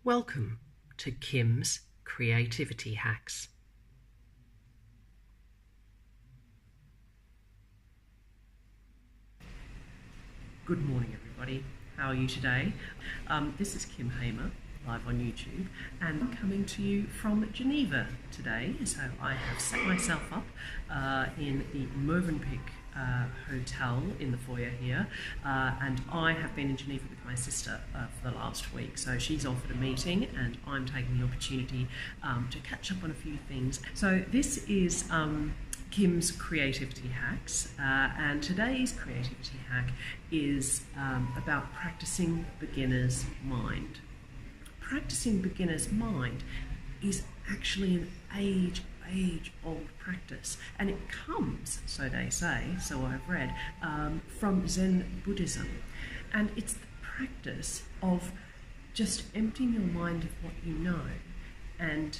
Welcome to Kim's Creativity Hacks. Good morning, everybody. How are you today? This is Kim Hamer, live on YouTube, and I'm coming to you from Geneva today. So I have set myself up in the Movenpick hotel in the foyer here, and I have been in Geneva with my sister for the last week. So she's offered a meeting and I'm taking the opportunity to catch up on a few things. So this is Kim's Creativity Hacks, and today's creativity hack is about practicing beginner's mind. Practicing beginner's mind is actually an age-old practice, and it comes, so they say, so I've read, from Zen Buddhism, and it's the practice of just emptying your mind of what you know. And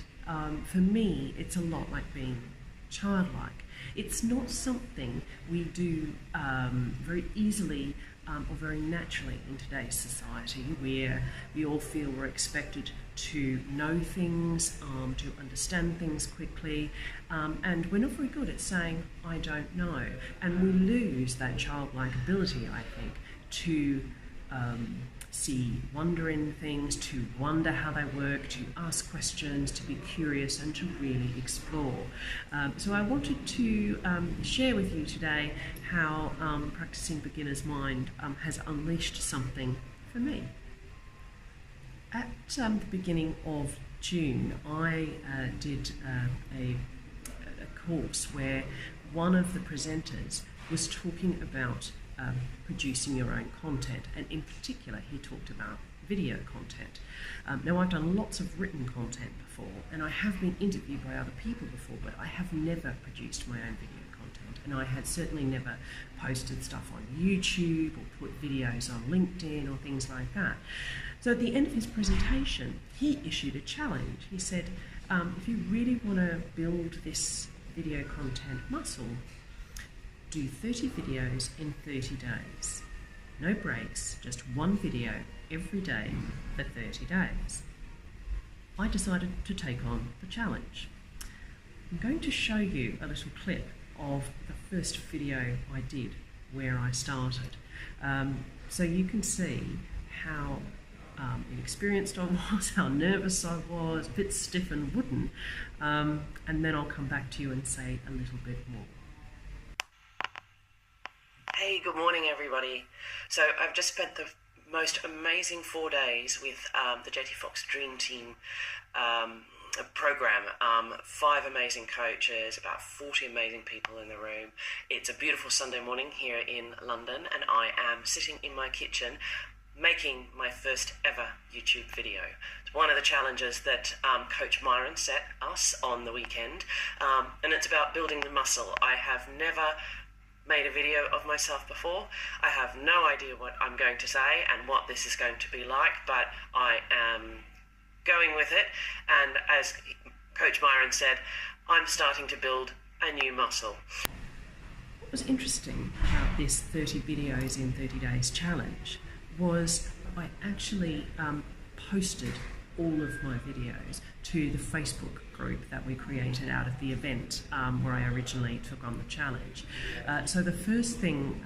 for me, it's a lot like being childlike. It's not something we do very easily or very naturally in today's society, where we all feel we're expected to know things, to understand things quickly, and we're not very good at saying, I don't know. And we lose that childlike ability, I think, to see wonder in things, to wonder how they work, to ask questions, to be curious, and to really explore. So I wanted to share with you today how practicing beginner's mind has unleashed something for me. At the beginning of June, I did a course where one of the presenters was talking about producing your own content, and in particular he talked about video content. Now, I've done lots of written content before, and I have been interviewed by other people before, but I have never produced my own video content, and I had certainly never posted stuff on YouTube or put videos on LinkedIn or things like that. So at the end of his presentation, he issued a challenge. He said, if you really want to build this video content muscle, do 30 videos in 30 days. No breaks, just one video every day for 30 days. I decided to take on the challenge. I'm going to show you a little clip of the first video I did where I started, so you can see how inexperienced I was, how nervous I was, a bit stiff and wooden, and then I'll come back to you and say a little bit more. Hey, good morning everybody. So I've just spent the most amazing 4 days with the JT Fox Dream Team program. 5 amazing coaches, about 40 amazing people in the room. It's a beautiful Sunday morning here in London, and I am sitting in my kitchen making my first ever YouTube video. It's one of the challenges that Coach Myron set us on the weekend, and it's about building the muscle. I have never made a video of myself before. I have no idea what I'm going to say and what this is going to be like, but I am going with it, and as Coach Myron said, I'm starting to build a new muscle. What was interesting about this 30 videos in 30 days challenge was I actually posted all of my videos to the Facebook group that we created out of the event where I originally took on the challenge. So the first thing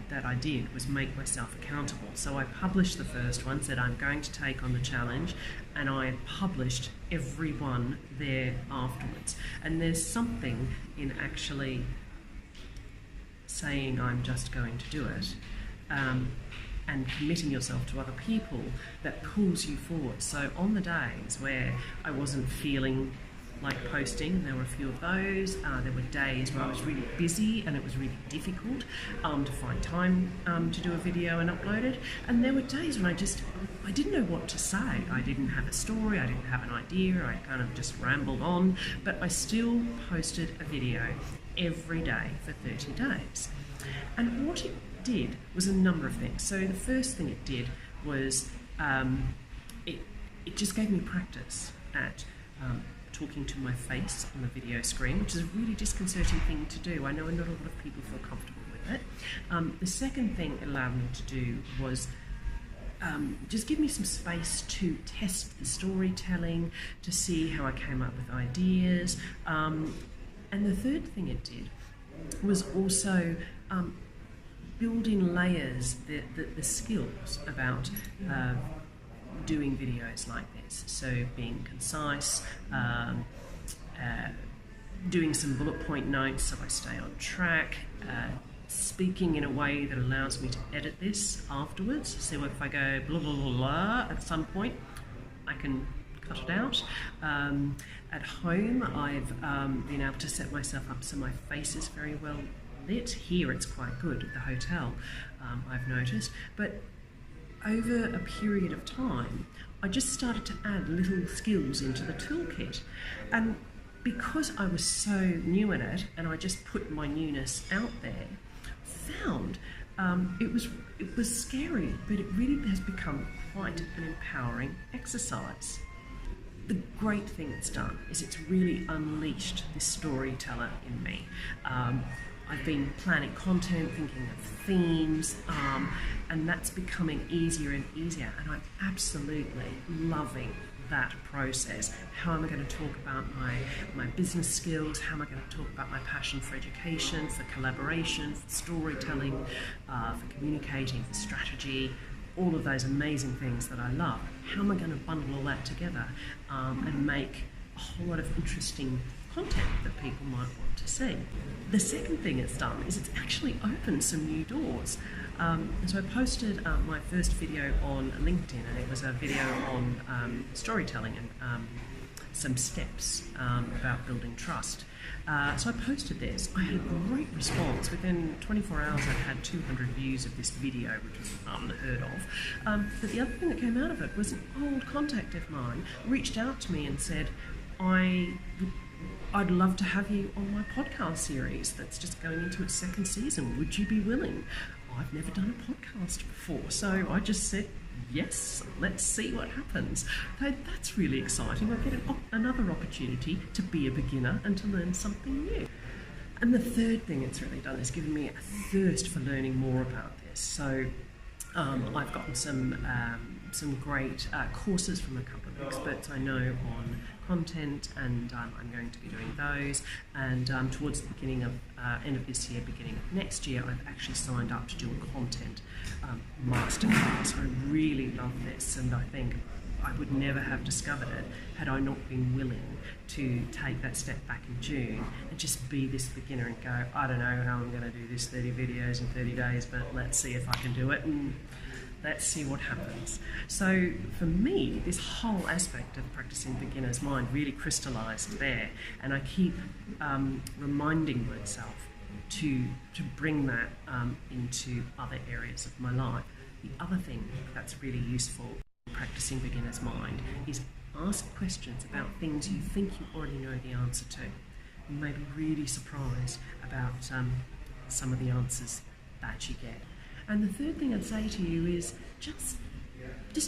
that I did was make myself accountable. So I published the first one, said I'm going to take on the challenge, and I published every one there afterwards. And there's something in actually saying I'm just going to do it, and committing yourself to other people that pulls you forward. So on the days where I wasn't feeling like posting, and there were a few of those, there were days where I was really busy and it was really difficult to find time to do a video and upload it, and there were days when I didn't know what to say. I didn't have a story, I didn't have an idea, I kind of just rambled on, but I still posted a video every day for 30 days. And what it did was a number of things. So the first thing it did was it just gave me practice at talking to my face on the video screen, which is a really disconcerting thing to do. I know not a lot of people feel comfortable with it. The second thing it allowed me to do was just give me some space to test the storytelling, to see how I came up with ideas. And the third thing it did was also build in layers the skills about doing videos like this. So being concise, doing some bullet point notes so I stay on track, speaking in a way that allows me to edit this afterwards. So if I go blah blah blah, blah at some point, I can cut it out. At home, I've been able to set myself up so my face is very well lit. Here it's quite good at the hotel, I've noticed. But over a period of time, I just started to add little skills into the toolkit. And because I was so new at it, and I just put my newness out there, found it was scary, but it really has become quite an empowering exercise. The great thing it's done is it's really unleashed this storyteller in me. I've been planning content, thinking of themes, and that's becoming easier and easier, and I'm absolutely loving that process. How am I going to talk about my business skills? How am I going to talk about my passion for education, for collaboration, for storytelling, for communicating, for strategy, all of those amazing things that I love? How am I going to bundle all that together and make a whole lot of interesting content that people might want to see? The second thing it's done is it's actually opened some new doors. So I posted my first video on LinkedIn, and it was a video on storytelling and some steps about building trust. So I posted this. I had a great response. Within 24 hours I had 200 views of this video, which was unheard of. But the other thing that came out of it was an old contact of mine reached out to me and said, I'd love to have you on my podcast series that's just going into its second season. Would you be willing? I've never done a podcast before, so I just said, yes, let's see what happens. So that's really exciting. I get another opportunity to be a beginner and to learn something new. And the third thing it's really done is given me a thirst for learning more about this. So I've gotten some great courses from a couple of experts I know on content, and I'm going to be doing those. And towards the beginning of end of this year, beginning of next year, I've actually signed up to do a content masterclass. I really love this, and I think I would never have discovered it had I not been willing to take that step back in June and just be this beginner and go, I don't know how I'm going to do this 30 videos in 30 days, but let's see if I can do it, and let's see what happens. So for me, this whole aspect of practicing beginner's mind really crystallised there, and I keep reminding myself to bring that into other areas of my life. The other thing that's really useful in practicing beginner's mind is ask questions about things you think you already know the answer to. You may be really surprised about some of the answers that you get. And the third thing I'd say to you is just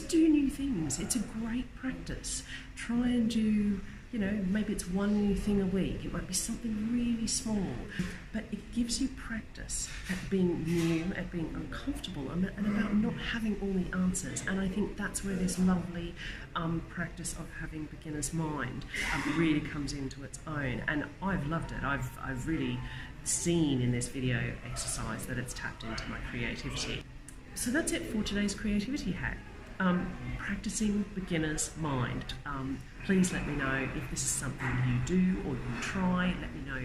do new things. It's a great practice. Try and do, maybe it's one new thing a week. It might be something really small, but it gives you practice at being new, at being uncomfortable, and about not having all the answers. And I think that's where this lovely practice of having beginner's mind really comes into its own. And I've loved it. I've really seen in this video exercise that it's tapped into my creativity. So that's it for today's creativity hack. Practicing beginner's mind. Please let me know if this is something you do or you try. Let me know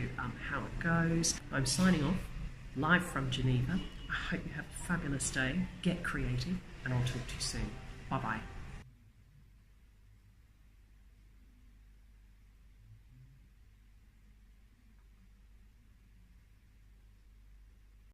how it goes. I'm signing off, live from Geneva. I hope you have a fabulous day. Get creative, and I'll talk to you soon. Bye-bye.